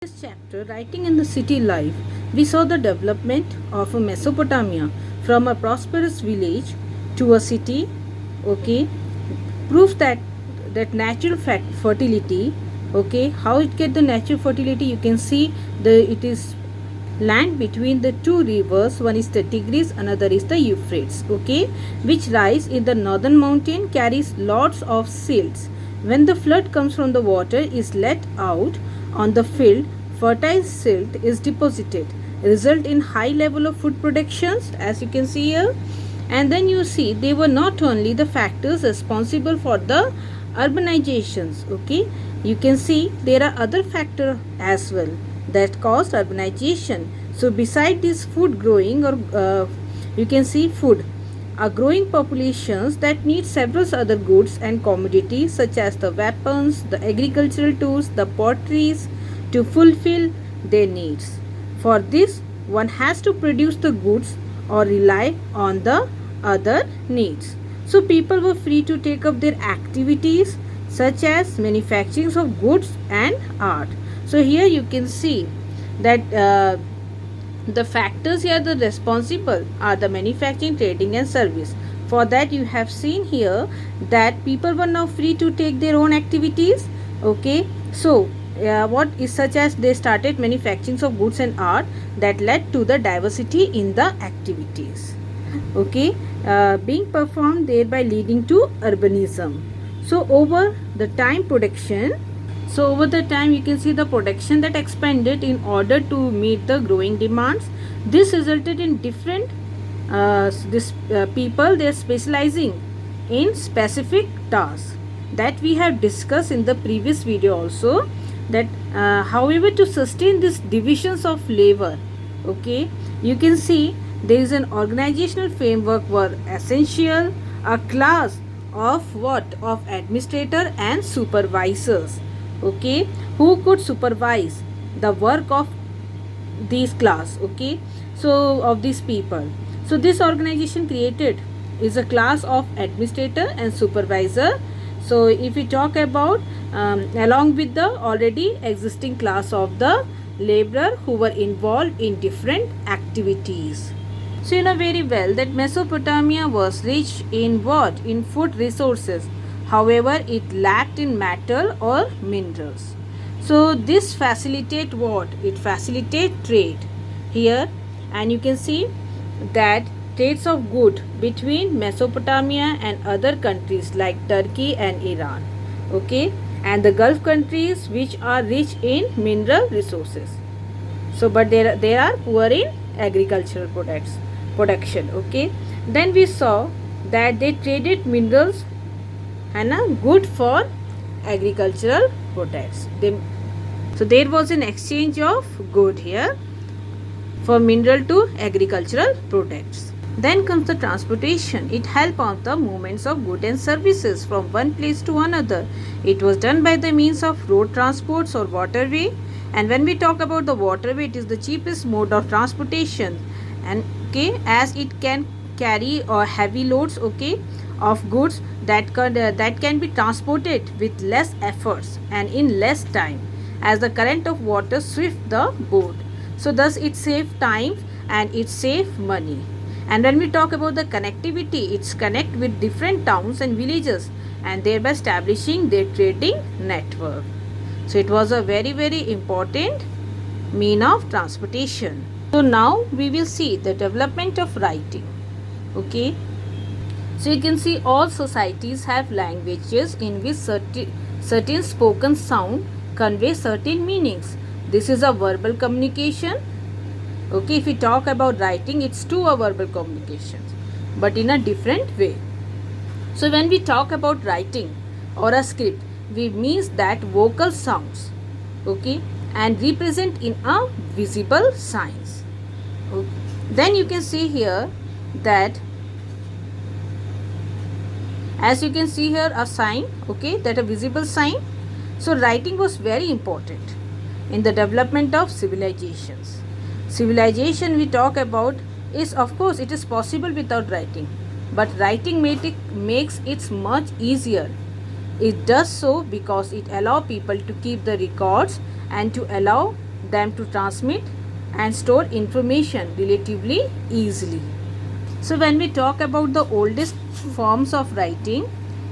This chapter, Writing in the City Life, we saw the development of Mesopotamia from a prosperous village to a city. Okay, proves that natural fertility. Okay, how it get the natural fertility? You can see it is land between the two rivers. One is the Tigris, another is the Euphrates. Okay, which rise in the northern mountain, carries lots of silts. When the flood comes from the water is let out on the field, fertile silt is deposited, result in high level of food productions, as you can see here. And then you see they were not only the factors responsible for the urbanizations. Okay, you can see there are other factors as well that caused urbanization. So beside this food growing, or you can see food, are growing populations that need several other goods and commodities such as the weapons, the agricultural tools, the potteries to fulfill their needs. For this, one has to produce the goods or rely on the other needs. So people were free to take up their activities such as manufacturing of goods and art. So here you can see that the factors here the responsible are the manufacturing, trading and service. For that you have seen here that people were now free to take their own activities. Okay, so what is such as they started manufacturing of goods and art that led to the diversity in the activities. Okay, being performed, thereby leading to urbanism. So over the time you can see the production that expanded in order to meet the growing demands. This resulted in different people they are specializing in specific tasks that we have discussed in the previous video also. That however, to sustain these divisions of labor, okay, you can see there is an organizational framework were essential, a class of administrator and supervisors, okay, who could supervise the work of these class, okay, so of these people. So this organization created is a class of administrator and supervisor. So if we talk about along with the already existing class of the laborer who were involved in different activities. So you know very well that Mesopotamia was rich in what? In food resources. However, it lacked in metal or minerals. So this facilitate what? It facilitate trade here, and you can see that trades of good between Mesopotamia and other countries like Turkey and Iran. Okay, and the Gulf countries which are rich in mineral resources. So but they are poor in agricultural production. Okay, then we saw that they traded minerals and good for agricultural products. So there was an exchange of good here for mineral to agricultural products. Then comes the transportation. It helped on the movements of goods and services from one place to another. It was done by the means of road transports or waterway. And when we talk about the waterway, it is the cheapest mode of transportation. And okay, as it can carry heavy loads, okay, of goods that can be transported with less efforts and in less time, as the current of water swift the boat. So thus it save time and it save money. And when we talk about the connectivity, it's connect with different towns and villages and thereby establishing their trading network. So it was a very, very important mean of transportation. So now we will see the development of writing. Okay, so you can see all societies have languages in which certain spoken sound convey certain meanings. This is a verbal communication. Okay, if we talk about writing, it's two verbal communications but in a different way. So when we talk about writing or a script, we means that vocal sounds, okay, and represent in a visible signs. Okay. Then you can see here that as you can see here a sign, okay, that a visible sign. So writing was very important in the development of civilizations. Civilization we talk about is, of course, it is possible without writing, but writing makes it much easier. It does so because it allows people to keep the records and to allow them to transmit and store information relatively easily. So when we talk about the oldest forms of writing,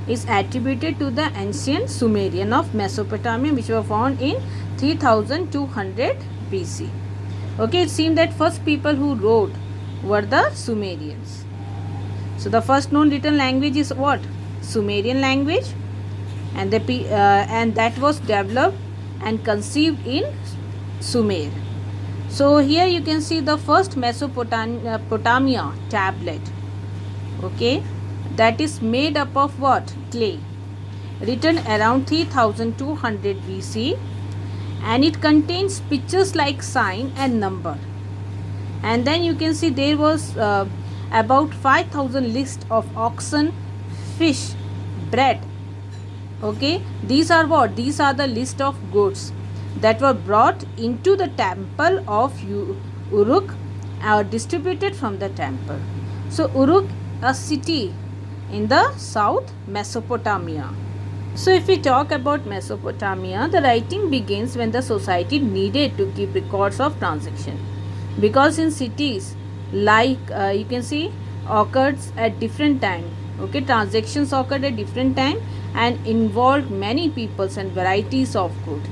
is attributed to the ancient Sumerian of Mesopotamia, which were found in 3200 BC. Okay, it seemed that first people who wrote were the Sumerians. So the first known written language is what? Sumerian language, and that was developed and conceived in Sumer. So here you can see the first Mesopotamia tablet. Okay, that is made up of what? Clay, written around 3200 BC, and it contains pictures like sign and number. And then you can see there was about 5000 list of oxen, fish, bread. Okay, these are what? These are the list of goods that were brought into the temple of Uruk or distributed from the temple. So Uruk, a city in the south Mesopotamia. So if we talk about Mesopotamia, the writing begins when the society needed to keep records of transaction, because in cities like you can see occurred at different time. Okay, transactions occurred at different time and involved many peoples and varieties of good.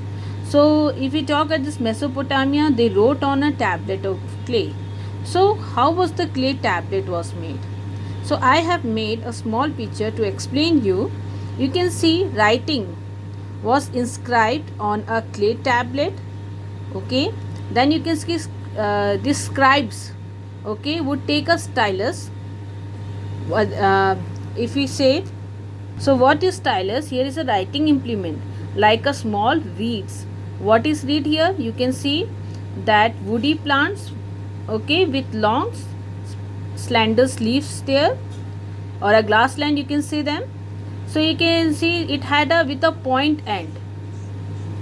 So if we talk at this Mesopotamia, they wrote on a tablet of clay. So how was the clay tablet was made? So I have made a small picture to explain you. You can see writing was inscribed on a clay tablet. Okay, then you can see these scribes, okay, would take a stylus. If we say, so what is stylus? Here is a writing implement like a small reeds. What is reed here? You can see that woody plants, okay, with long slender leaves there, or a glassland you can see them. So you can see it had a with a point end,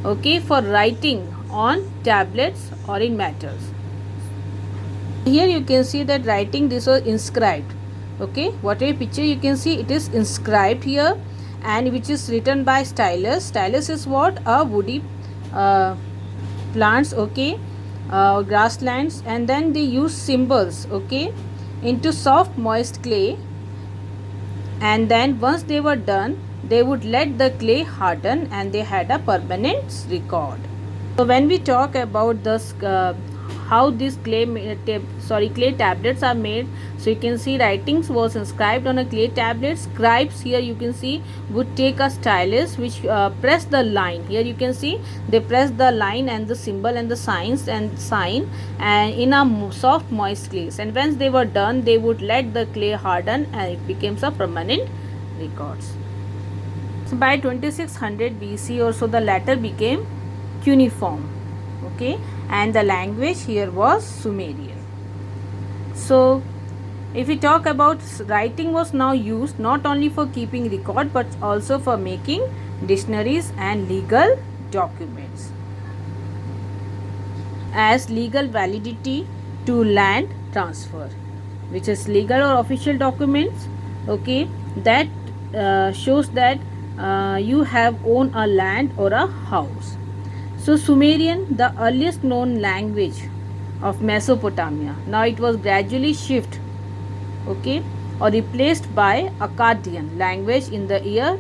okay, for writing on tablets or in matters. Here you can see that writing this was inscribed. Okay, whatever picture you can see, it is inscribed here, and which is written by stylus. Stylus is what? A woody plants, okay, grasslands, and then they use symbols, okay, into soft moist clay, and then once they were done, they would let the clay harden and they had a permanent record. So when we talk about this how these clay tablets are made, so you can see writings was inscribed on a clay tablet. Scribes here you can see would take a stylus which press the line. Here you can see they press the line and the symbol and the signs and sign and in a soft moist clay, and once they were done, they would let the clay harden and it becomes a permanent records. So by 2600 BC or so, the latter became cuneiform, okay, and the language here was Sumerian. So if we talk about writing was now used not only for keeping record but also for making dictionaries and legal documents. As legal validity to land transfer, which is legal or official documents, okay, that shows that you have owned a land or a house. So Sumerian, the earliest known language of Mesopotamia. Now it was gradually shifted, okay, or replaced by Akkadian language in the year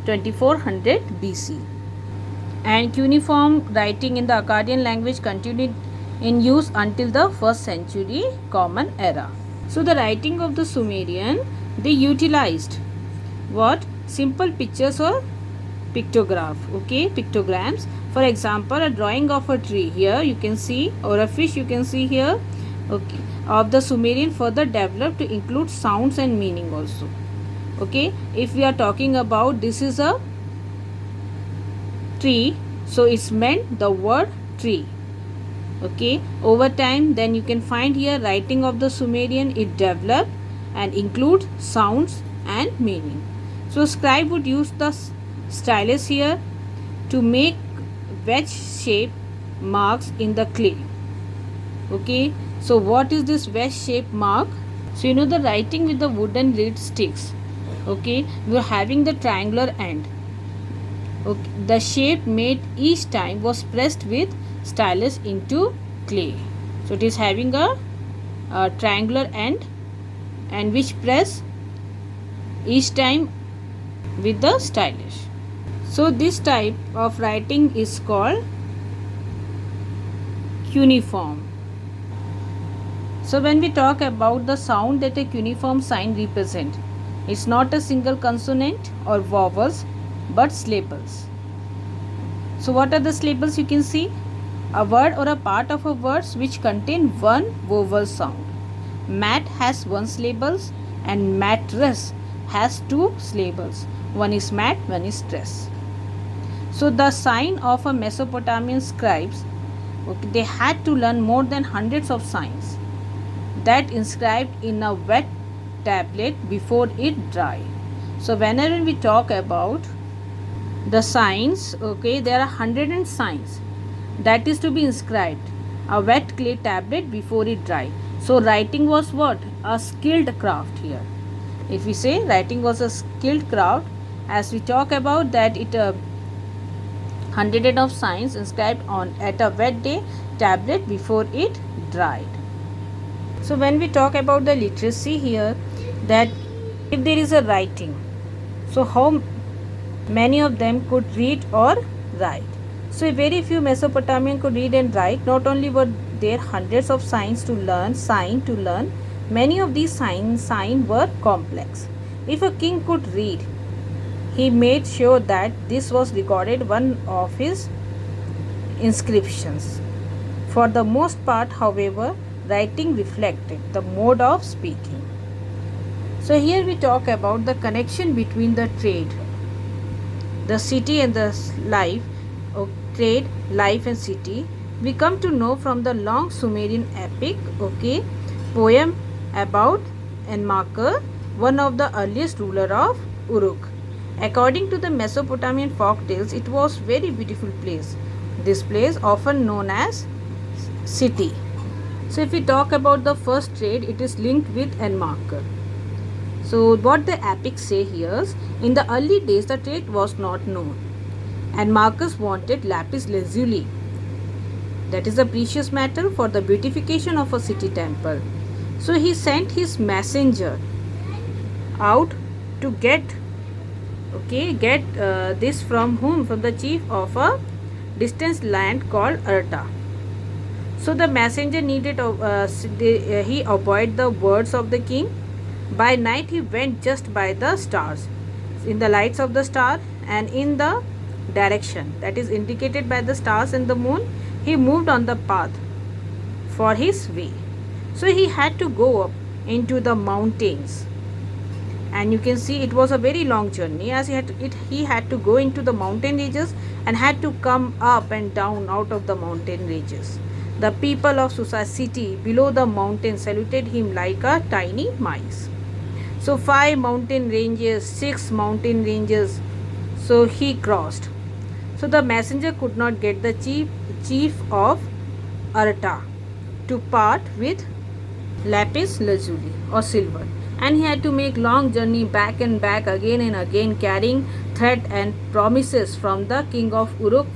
2400 BC. And cuneiform writing in the Akkadian language continued in use until the 1st century Common Era. So the writing of the Sumerian, they utilized what? Simple pictures or pictograph, okay, pictograms. For example, a drawing of a tree here you can see, or a fish you can see here, okay, of the Sumerian further developed to include sounds and meaning also. Okay, if we are talking about this is a tree, so it's meant the word tree. Okay, over time then you can find here writing of the Sumerian, it developed and includes sounds and meaning. So scribe would use the stylus here to make wedge shaped marks in the clay. Okay, so what is this wedge shaped mark? So you know the writing with the wooden reed sticks, okay, we are having the triangular end. Okay, the shape made each time was pressed with stylus into clay. So it is having a triangular end, and which press each time with the stylus. So this type of writing is called cuneiform. So when we talk about the sound that a cuneiform sign represent, it's not a single consonant or vowels but syllables. So what are the syllables? You can see a word or a part of a words which contain one vowel sound. Mat has one syllables and mattress has two syllables. One is mat, one is tress. So the sign of a Mesopotamian scribes, okay, they had to learn more than hundreds of signs that inscribed in a wet tablet before it dried. So whenever we talk about the signs, okay, there are 100 signs that is to be inscribed a wet clay tablet before it dried. So writing was what? A skilled craft here. If we say writing was a skilled craft, as we talk about that, it hundred of signs inscribed on at a wet day tablet before it dried. So when we talk about the literacy here, that if there is a writing, so how many of them could read or write? So very few Mesopotamian could read and write. Not only were there hundreds of signs to learn, many of these signs were complex. If a king could read, he made sure that this was recorded one of his inscriptions. For the most part, however, writing reflected the mode of speaking. So here we talk about the connection between the trade, the city and the life, or trade, life and city. We come to know from the long Sumerian epic, okay, poem about Enmarker, one of the earliest ruler of Uruk. According to the Mesopotamian folk tales, it was very beautiful place. This place often known as city. So if we talk about the first trade, it is linked with Enmarker. So what the epics say here is, in the early days the trade was not known, and Marcus wanted lapis lazuli, that is a precious metal, for the beautification of a city temple. So he sent his messenger out to get this from whom? From the chief of a distant land called Arta. So the messenger needed he obeyed the words of the king. By night he went just by the stars, in the lights of the star, and in the direction that is indicated by the stars and the moon, he moved on the path for his way. So he had to go up into the mountains, and you can see it was a very long journey, as he had to go into the mountain ranges and had to come up and down out of the mountain ranges. The people of Susa city below the mountain saluted him like a tiny mice. So 5 mountain ranges, 6 mountain ranges, so he crossed. So the messenger could not get the chief of Arta to part with lapis lazuli or silver, and he had to make long journey back and back again and again, carrying threat and promises from the king of Uruk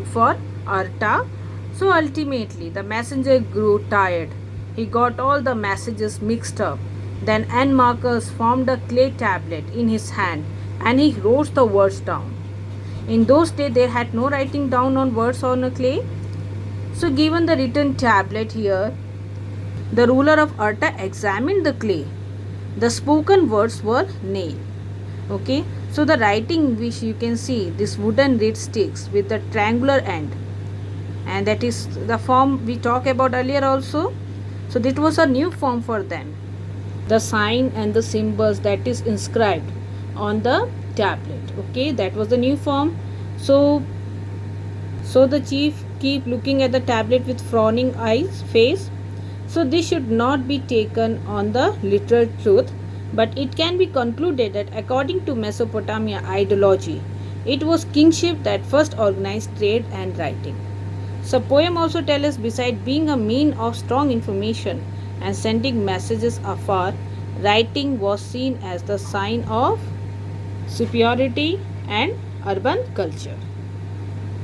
for Arta. So ultimately the messenger grew tired. He got all the messages mixed up. Then Enmarcus formed a clay tablet in his hand, and he wrote the words down. In those days they had no writing down on words on a clay. So given the written tablet here, the ruler of Arta examined the clay. The spoken words were nailed. Okay, so the writing, which you can see, this wooden reed sticks with the triangular end, and that is the form we talked about earlier also. So this was a new form for them. The sign and the symbols that is inscribed on the tablet, okay, that was the new form. So the chief keep looking at the tablet with frowning face. So this should not be taken on the literal truth, but it can be concluded that according to Mesopotamia ideology, it was kingship that first organized trade and writing. So poem also tell us, beside being a mean of strong information and sending messages afar, writing was seen as the sign of superiority and urban culture.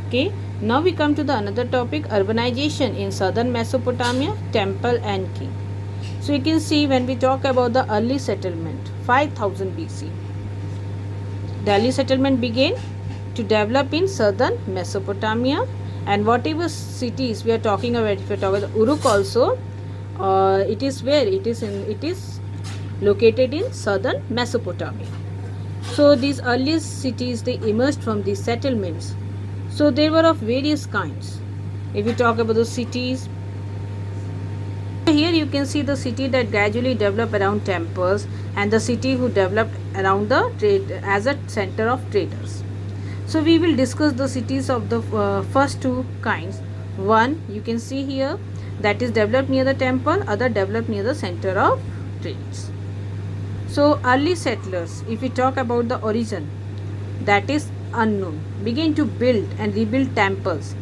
Okay, Now we come to the another topic, urbanization in southern Mesopotamia, temple and king. So you can see when we talk about the early settlement, 5000 BC, Delhi settlement began to develop in southern Mesopotamia, and whatever cities we are talking about, if we talk about Uruk also, it is where it is located in southern Mesopotamia. So these earliest cities, they emerged from these settlements. So they were of various kinds. If we talk about the cities, here you can see the city that gradually developed around temples, and the city who developed around the trade as a center of traders. So we will discuss the cities of the first two kinds. One you can see here, that is developed near the temple, other developed near the center of trades. So early settlers, if we talk about the origin, that is unknown, began to build and rebuild temples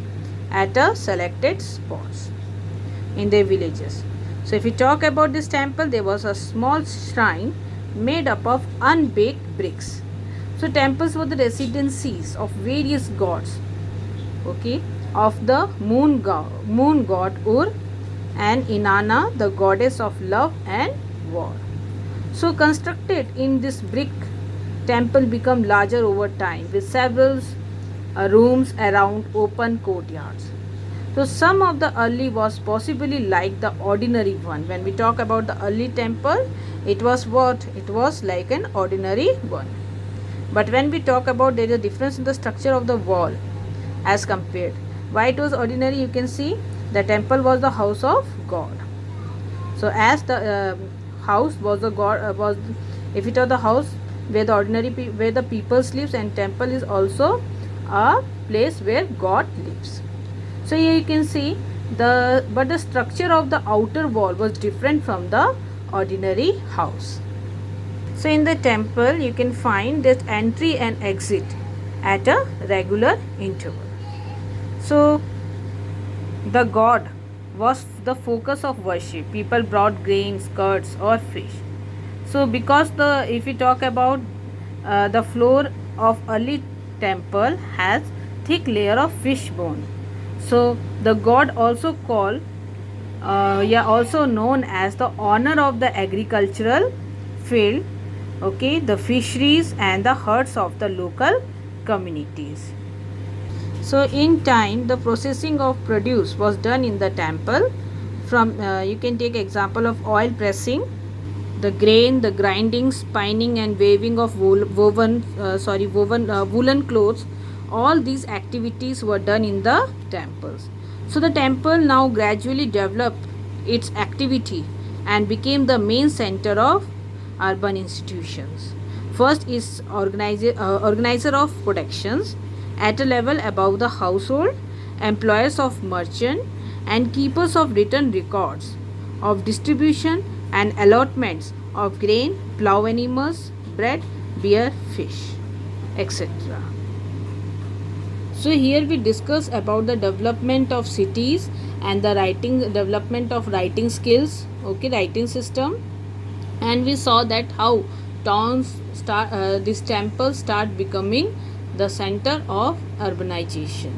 at a selected spots in their villages. So if we talk about this temple, there was a small shrine made up of unbaked bricks. So temples were the residencies of various gods, okay, of the moon god Ur, and Inanna, the goddess of love and war. So constructed in this brick, temple become larger over time with several rooms around open courtyards. So some of the early was possibly like the ordinary one. When we talk about the early temple, it was what? It was like an ordinary one. But when we talk about, there is a difference in the structure of the wall as compared. Why it was ordinary? You can see the temple was the house of God. So as the house was the god was, if it was the house where the where the people lives, and temple is also a place where God lives. So here you can see but the structure of the outer wall was different from the ordinary house. So in the temple you can find that entry and exit at a regular interval. So the god was the focus of worship. People brought grains, curds or fish. So because if we talk about the floor of early temple has thick layer of fish bone. So the god also called also known as the owner of the agricultural field, okay, the fisheries and the herds of the local communities. So in time the processing of produce was done in the temple. From you can take example of oil pressing, the grain, the grinding, spinning and weaving of woolen clothes. All these activities were done in the temples. So the temple now gradually developed its activity and became the main center of urban institutions. First is organizer of productions at a level above the household, employers of merchant and keepers of written records of distribution and allotments of grain, plough animals, bread, beer, fish, etc. So here we discuss about the development of cities and the development of writing skills, okay, writing system, and we saw that how towns these temples start becoming the center of urbanization.